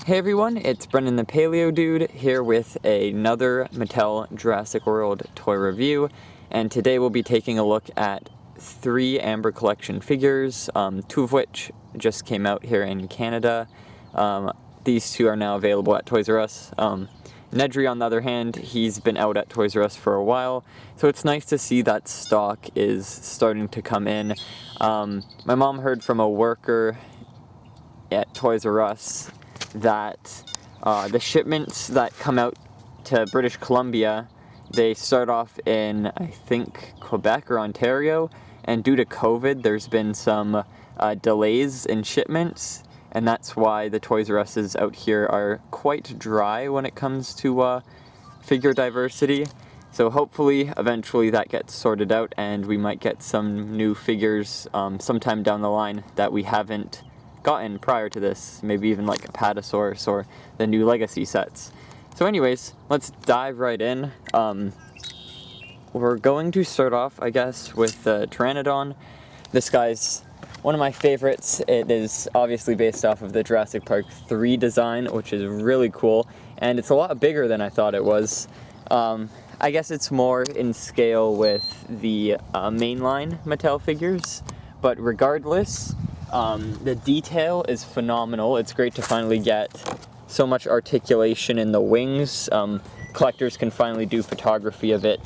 Hey everyone, it's Brendan the Paleo Dude here with another Mattel Jurassic World toy review, and today we'll be taking a look at 3 Amber Collection figures, 2 of which just came out here in Canada. These 2 are now available at Toys R Us. Nedry, on the other hand, he's been out at Toys R Us for a while, so it's nice to see that stock is starting to come in. My mom heard from a worker at Toys R Us that the shipments that come out to British Columbia, they start off in, I think, Quebec or Ontario, and due to COVID there's been some delays in shipments, and that's why the Toys R Us's out here are quite dry when it comes to figure diversity. So hopefully eventually that gets sorted out and we might get some new figures sometime down the line that we haven't gotten prior to this, maybe even like a Apatosaurus or the new Legacy sets. So anyways, let's dive right in. We're going to start off, I guess, with the Pteranodon. This guy's one of my favorites. It is obviously based off of the Jurassic Park 3 design, which is really cool, and it's a lot bigger than I thought it was. I guess it's more in scale with the mainline Mattel figures, but regardless, the detail is phenomenal. It's great to finally get so much articulation in the wings. Collectors can finally do photography of it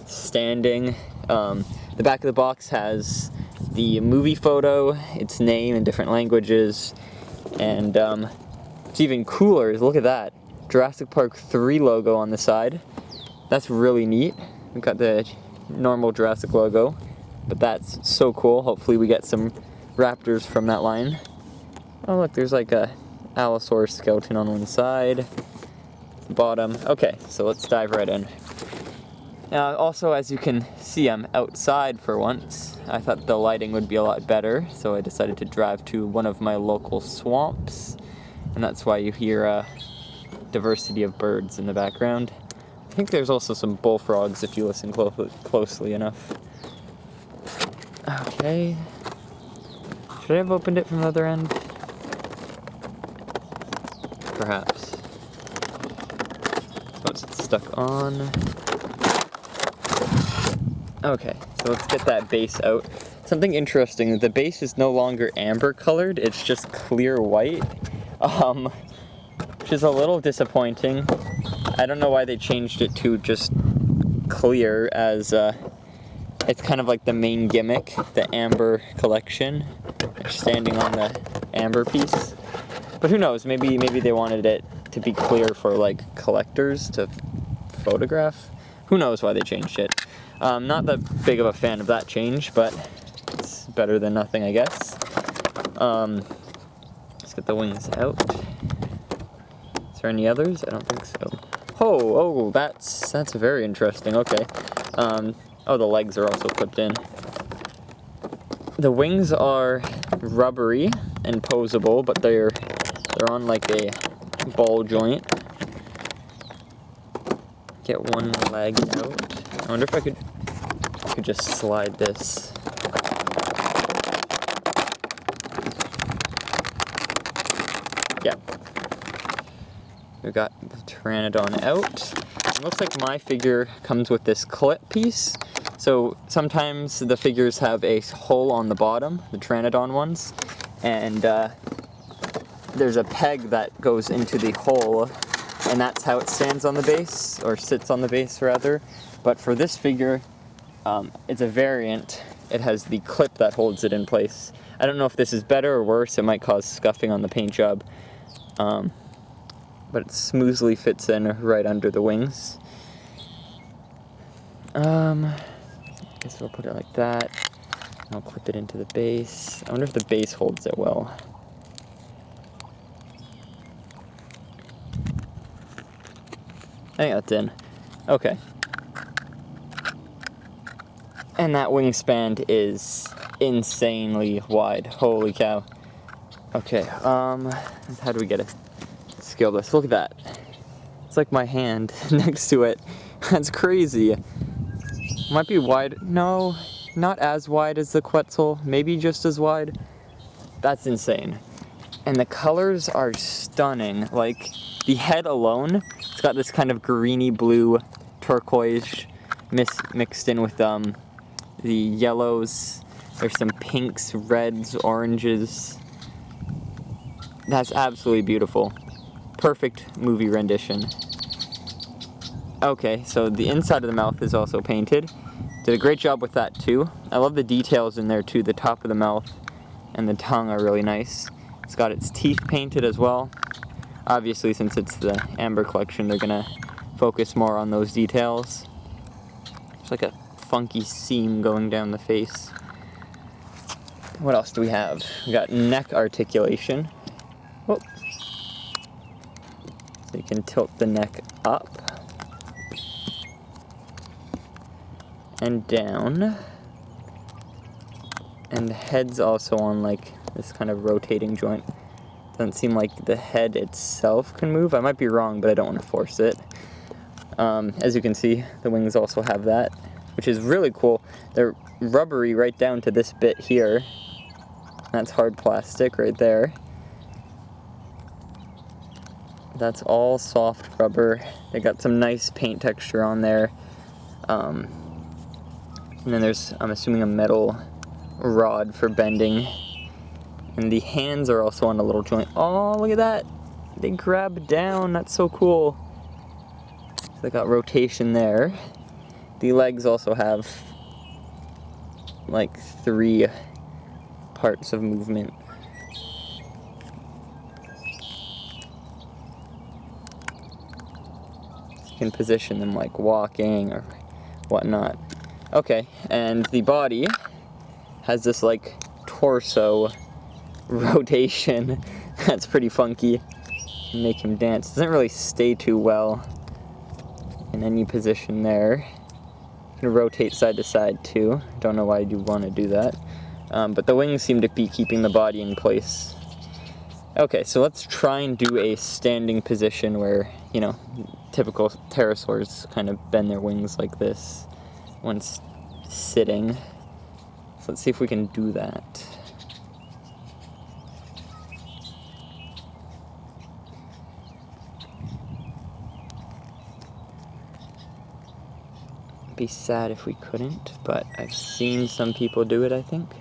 standing. The back of the box has the movie photo, its name in different languages, and it's even cooler. Look at that. Jurassic Park 3 logo on the side. That's really neat. We've got the normal Jurassic logo, but that's so cool. Hopefully we get some raptors from that line. Oh look, there's like a Allosaurus skeleton on one side, bottom. Okay, so let's dive right in. Also, as you can see, I'm outside for once. I thought the lighting would be a lot better, so I decided to drive to one of my local swamps, and that's why you hear a diversity of birds in the background. I think there's also some bullfrogs if you listen closely enough. Okay. Should I have opened it from the other end? Perhaps. Once it's stuck on. Okay, so let's get that base out. Something interesting, the base is no longer amber colored, it's just clear white, which is a little disappointing. I don't know why they changed it to just clear, as it's kind of like the main gimmick, the amber collection, standing on the amber piece. But who knows, maybe they wanted it to be clear for like collectors to photograph. Who knows why they changed it. Not that big of a fan of that change, but it's better than nothing, I guess. Let's get the wings out. Is there any others? I don't think so. Oh, that's very interesting. Okay. Oh, the legs are also clipped in. The wings are rubbery and posable, but they're on like a ball joint. Get one leg out. I wonder if I could just slide this. Yeah. We got the Pteranodon out. It looks like my figure comes with this clip piece. So sometimes the figures have a hole on the bottom, the Pteranodon ones, and there's a peg that goes into the hole, and that's how it stands on the base, or sits on the base rather. But for this figure, it's a variant. It has the clip that holds it in place. I don't know if this is better or worse. It might cause scuffing on the paint job. But it smoothly fits in right under the wings. I guess we'll put it like that. I'll clip it into the base. I wonder if the base holds it well. I think that's in. Okay. And that wingspan is insanely wide. Holy cow. Okay, how do we get it? Scale this. Look at that. It's like my hand next to it. That's crazy. Might be wide. No, not as wide as the Quetzal. Maybe just as wide. That's insane. And the colors are stunning. Like, the head alone, it's got this kind of greeny blue turquoise mixed in with the yellows. There's some pinks, reds, oranges. That's absolutely beautiful. Perfect movie rendition. Okay, so the inside of the mouth is also painted. Did a great job with that too. I love the details in there too. The top of the mouth and the tongue are really nice. It's got its teeth painted as well. Obviously, since it's the Amber collection, they're gonna focus more on those details. It's like a funky seam going down the face. What else do we have? We got neck articulation. Whoop. So you can tilt the neck up and down. And the head's also on like this kind of rotating joint. Doesn't seem like the head itself can move. I might be wrong, but I don't want to force it. As you can see, the wings also have that, which is really cool. They're rubbery right down to this bit here. That's hard plastic right there. That's all soft rubber. They got some nice paint texture on there. And then there's, I'm assuming, a metal rod for bending. And the hands are also on a little joint. Oh, look at that. They grab down. That's so cool. So they got rotation there. The legs also have like 3 parts of movement. You can position them like walking or whatnot. Okay, and the body has this like torso rotation. That's pretty funky. Make him dance. Doesn't really stay too well in any position there. You can rotate side to side too. Don't know why you'd want to do that. But the wings seem to be keeping the body in place. Okay, so let's try and do a standing position where, you know, typical pterosaurs kind of bend their wings like this when sitting. So let's see if we can do that. It'd be sad if we couldn't, but I've seen some people do it, I think.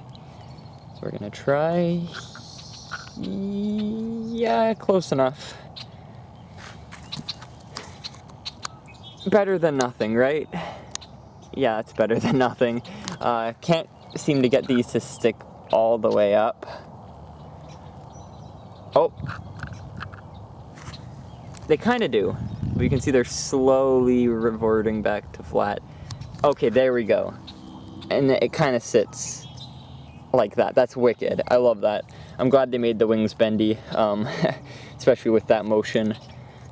So we're gonna try. Yeah, close enough. Better than nothing, right? Yeah, it's better than nothing. Can't seem to get these to stick all the way up. Oh. They kind of do. But you can see they're slowly reverting back to flat. Okay, there we go. And it kind of sits like that. That's wicked. I love that. I'm glad they made the wings bendy, especially with that motion.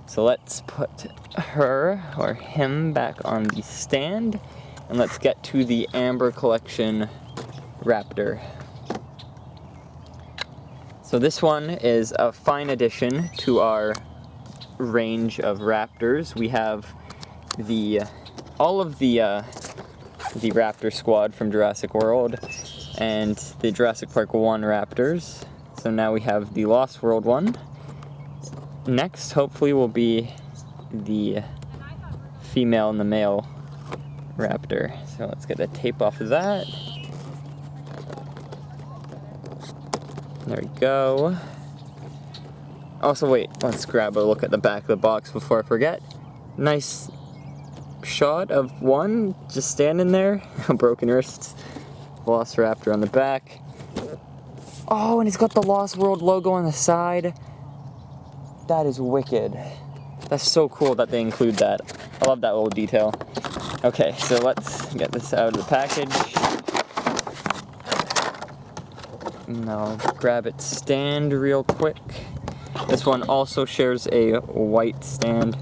So let's put her or him back on the stand, and let's get to the Amber Collection Raptor. So this one is a fine addition to our range of raptors. We have all of the Raptor squad from Jurassic World and the Jurassic Park 1 Raptors. So now we have the Lost World one. Next, hopefully, will be the female and the male raptor. So let's get the tape off of that. There we go. Also, wait, let's grab a look at the back of the box before I forget. Nice shot of one just standing there. Broken wrists. Lost Raptor on the back. Oh, and he's got the Lost World logo on the side. That is wicked. That's so cool that they include that. I love that little detail. Okay, so let's get this out of the package. Now grab its stand real quick. This one also shares a white stand.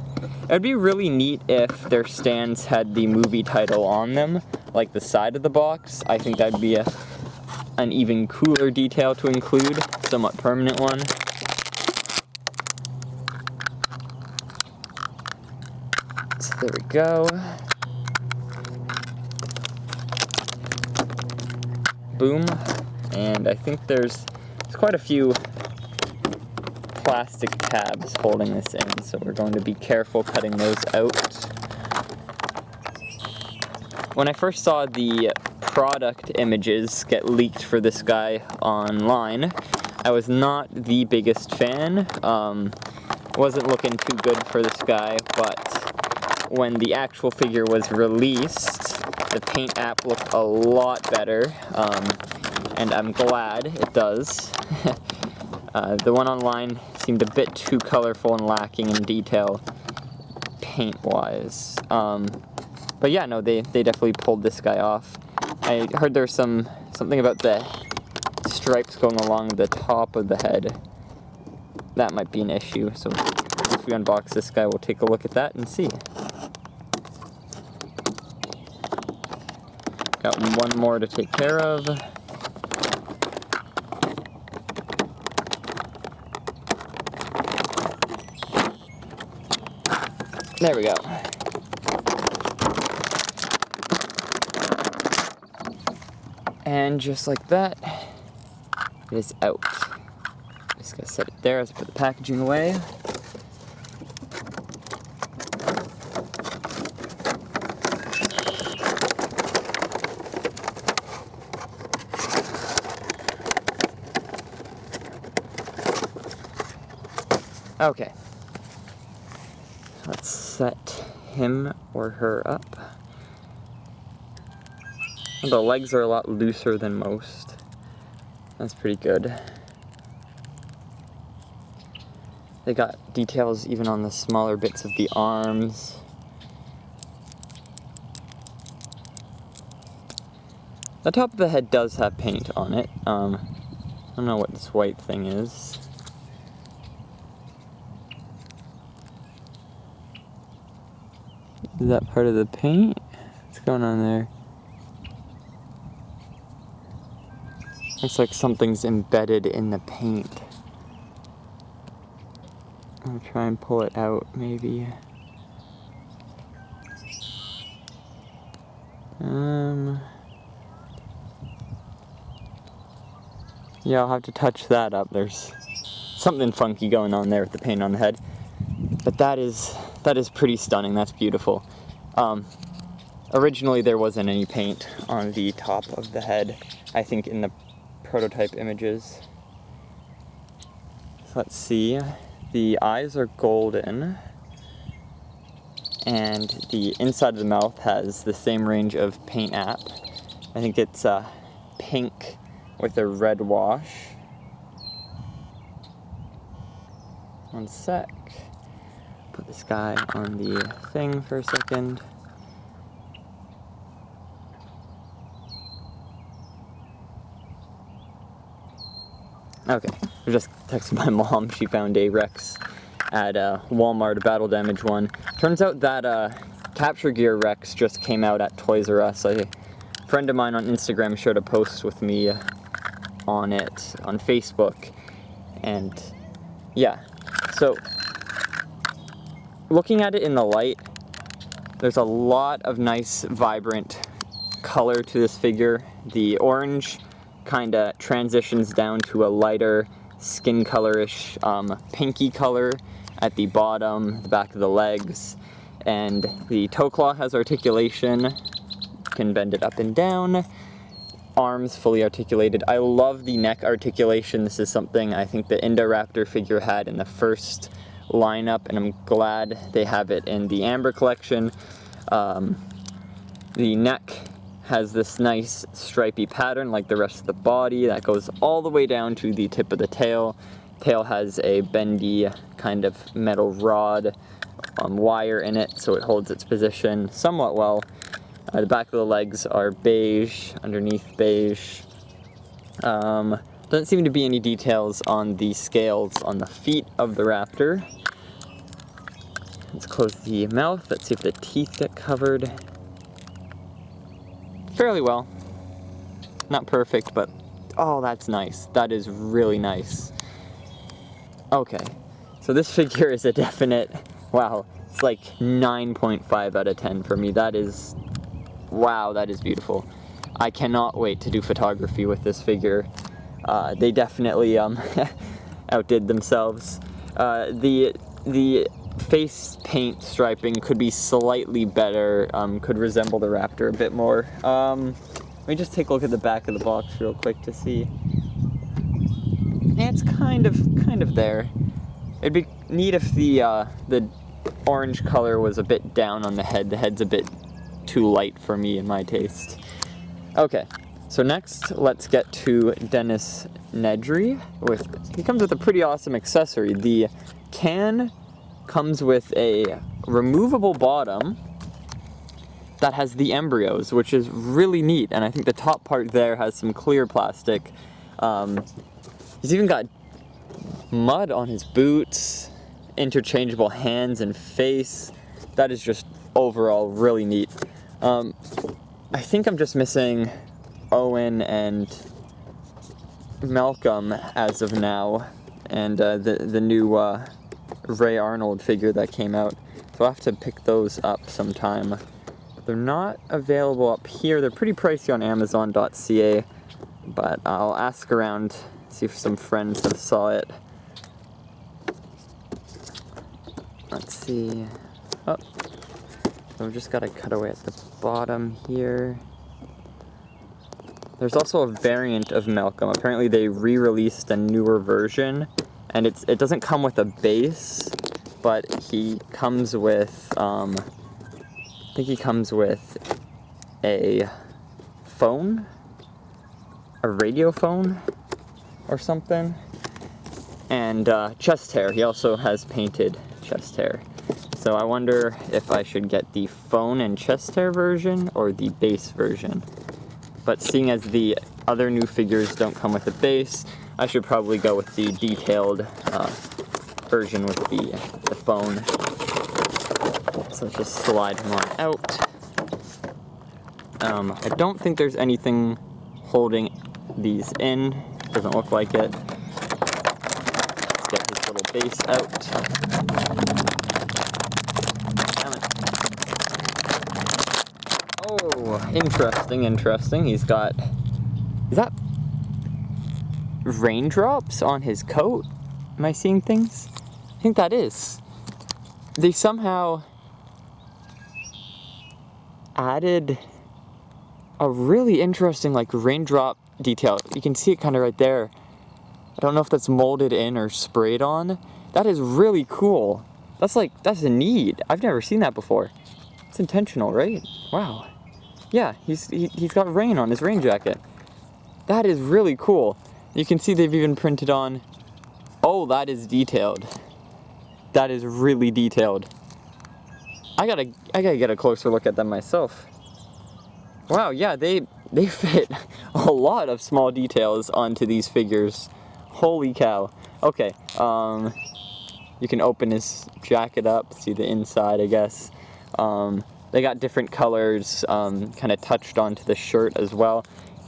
It'd be really neat if their stands had the movie title on them, like the side of the box. I think that'd be an even cooler detail to include, somewhat permanent one. So there we go. Boom. And I think there's quite a few plastic tabs holding this in, so we're going to be careful cutting those out. When I first saw the product images get leaked for this guy online, I was not the biggest fan. Wasn't looking too good for this guy, but when the actual figure was released, the paint app looked a lot better, and I'm glad it does. The one online seemed a bit too colorful and lacking in detail paint-wise. But yeah, no, they definitely pulled this guy off. I heard there's something about the stripes going along the top of the head. That might be an issue, so if we unbox this guy, we'll take a look at that and see. Got one more to take care of. There we go. And just like that, it is out. Just gonna set it there as I put the packaging away. Okay. Let's set him or her up. The legs are a lot looser than most. That's pretty good. They got details even on the smaller bits of the arms. The top of the head does have paint on it. I don't know what this white thing is. Is that part of the paint? What's going on there? Looks like something's embedded in the paint. I'll try and pull it out, maybe. Yeah, I'll have to touch that up. There's something funky going on there with the paint on the head. But that is pretty stunning. That's beautiful. Originally there wasn't any paint on the top of the head, I think in the prototype images. So let's see. The eyes are golden, and the inside of the mouth has the same range of paint app. I think it's pink with a red wash. One sec. Put this guy on the thing for a second. Okay, I just texted my mom. She found a Rex at Walmart, a battle damage one. Turns out that Capture Gear Rex just came out at Toys R Us. A friend of mine on Instagram shared a post with me on it on Facebook. And yeah, so looking at it in the light, there's a lot of nice, vibrant color to this figure. The orange kind of transitions down to a lighter skin colorish pinky color at the bottom, the back of the legs, and the toe claw has articulation. You can bend it up and down. Arms fully articulated. I love the neck articulation. This is something I think the Indoraptor figure had in the first lineup, and I'm glad they have it in the Amber collection. The neck has this nice stripy pattern like the rest of the body that goes all the way down to the tip of the tail. Tail has a bendy kind of metal rod wire in it, so it holds its position somewhat well. The back of the legs are beige, underneath beige. Doesn't seem to be any details on the scales on the feet of the raptor. Let's close the mouth. Let's see if the teeth get covered. Fairly well. Not perfect, but oh, that's nice. That is really nice. Okay, so this figure is a definite, wow, it's like 9.5 out of 10 for me. That is, wow, that is beautiful. I cannot wait to do photography with this figure. They definitely outdid themselves. The face paint striping could be slightly better, could resemble the raptor a bit more. Let me just take a look at the back of the box real quick to see. Yeah, it's kind of there. It'd be neat if the orange color was a bit down on the head. The head's a bit too light for me in my taste. Okay, so next let's get to Denis Nedry. He comes with a pretty awesome accessory. The can comes with a removable bottom that has the embryos, which is really neat, and I think the top part there has some clear plastic. He's even got mud on his boots, interchangeable hands and face. That is just overall really neat. I think I'm just missing Owen and Malcolm as of now, and the new Ray Arnold figure that came out. So I'll have to pick those up sometime. They're not available up here. They're pretty pricey on Amazon.ca, but I'll ask around, see if some friends have saw it. Let's see. Oh, so I've just got to cut away at the bottom here. There's also a variant of Malcolm. Apparently they re-released a newer version, and it doesn't come with a base, but he comes with, I think he comes with a phone, a radio phone or something, and chest hair. He also has painted chest hair. So I wonder if I should get the phone and chest hair version or the base version. But seeing as the other new figures don't come with a base, I should probably go with the detailed version with the phone. So let's just slide him on out. I don't think there's anything holding these in. Doesn't look like it. Let's get his little base out. Damn it. Oh, interesting. He's got... Is that raindrops on his coat? Am I seeing things? I think that is. They somehow added a really interesting like raindrop detail. You can see it kind of right there. I don't know if that's molded in or sprayed on. That is really cool. That's neat. I've never seen that before. It's intentional, right? Wow. Yeah, he's got rain on his rain jacket. That is really cool. You can see they've even printed on. Oh, that is detailed. That is really detailed. I gotta get a closer look at them myself. Wow, yeah, they fit a lot of small details onto these figures. Holy cow. Okay, you can open his jacket up, see the inside, I guess. They got different colors, kind of touched onto the shirt as well.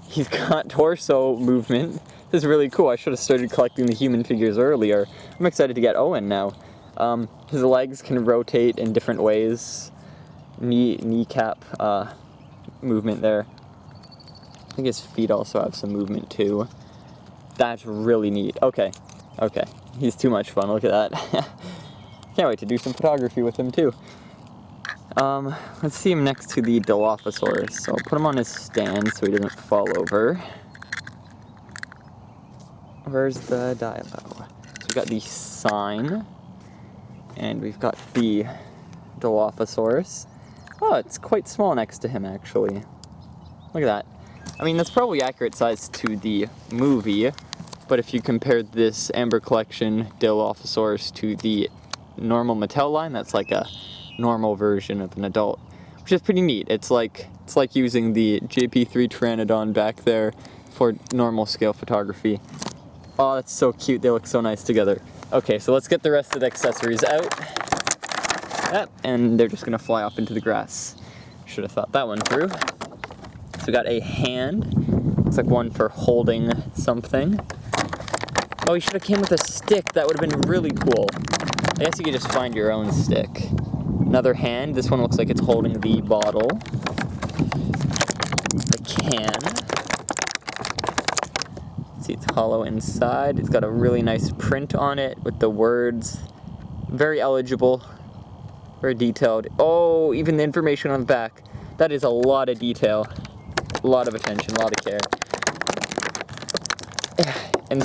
He's got torso movement. This is really cool. I should have started collecting the human figures earlier. I'm excited to get Owen now. His legs can rotate in different ways. Kneecap movement there. I think his feet also have some movement too. That's really neat. Okay. He's too much fun. Look at that. Can't wait to do some photography with him too. Let's see him next to the Dilophosaurus. So I'll put him on his stand so he doesn't fall over. Where's the Dilo? So we've got the sign, and we've got the Dilophosaurus. Oh, it's quite small next to him, actually. Look at that. I mean, that's probably accurate size to the movie, but if you compared this Amber Collection Dilophosaurus to the normal Mattel line, that's like a normal version of an adult, which is pretty neat. It's like using the JP3 Pteranodon back there for normal scale photography. Oh, that's so cute. They look so nice together. Okay, so let's get the rest of the accessories out. Yep, and they're just gonna fly off into the grass. Should have thought that one through. So we got a hand. Looks like one for holding something. Oh, you should have came with a stick. That would have been really cool. I guess you could just find your own stick. Another hand. This one looks like it's holding the bottle. The can. Let's see see it's hollow inside. It's got a really nice print on it with the words. Very eligible, very detailed. Oh, even the information on the back. That is a lot of detail, a lot of attention, a lot of care. And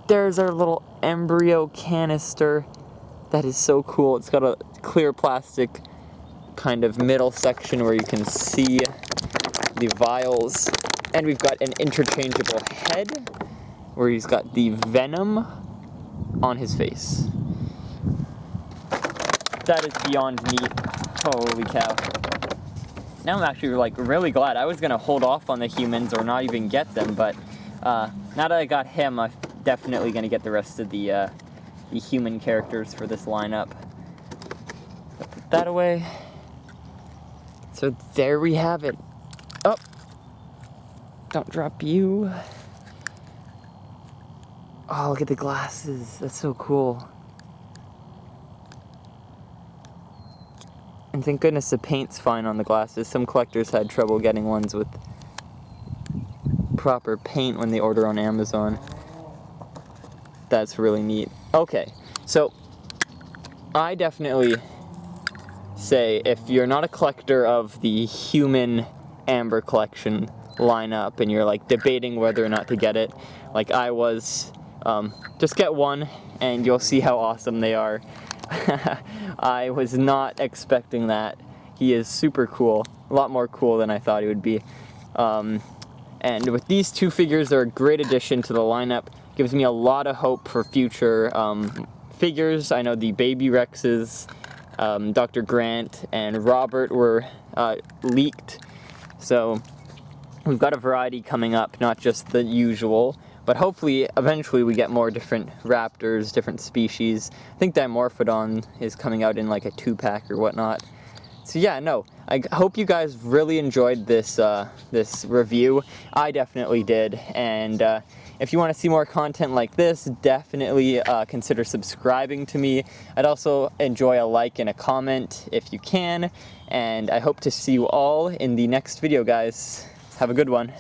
there's our little embryo canister. That is so cool. It's got a clear plastic kind of middle section where you can see the vials. And we've got an interchangeable head where he's got the venom on his face. That is beyond neat. Holy cow. Now I'm actually like really glad. I was gonna hold off on the humans or not even get them, but now that I got him, I'm definitely gonna get the rest of the human characters for this lineup. Put that away. So there we have it. Oh, don't drop you. Oh, look at the glasses. That's so cool. And thank goodness the paint's fine on the glasses. Some collectors had trouble getting ones with proper paint when they order on Amazon. That's really neat. Okay, so I definitely say if you're not a collector of the human amber collection lineup and you're like debating whether or not to get it, like I was, just get one and you'll see how awesome they are. I was not expecting that. He is super cool, a lot more cool than I thought he would be. And with these two figures, they're a great addition to the lineup. Gives me a lot of hope for future figures. I know the Baby Rexes, Dr. Grant and Robert were leaked. So we've got a variety coming up, not just the usual. But hopefully, eventually we get more different raptors, different species. I think Dimorphodon is coming out in like a 2-pack or whatnot. So yeah, no, I hope you guys really enjoyed this this review. I definitely did, and if you want to see more content like this, definitely consider subscribing to me. I'd also enjoy a like and a comment if you can, and I hope to see you all in the next video, guys. Have a good one.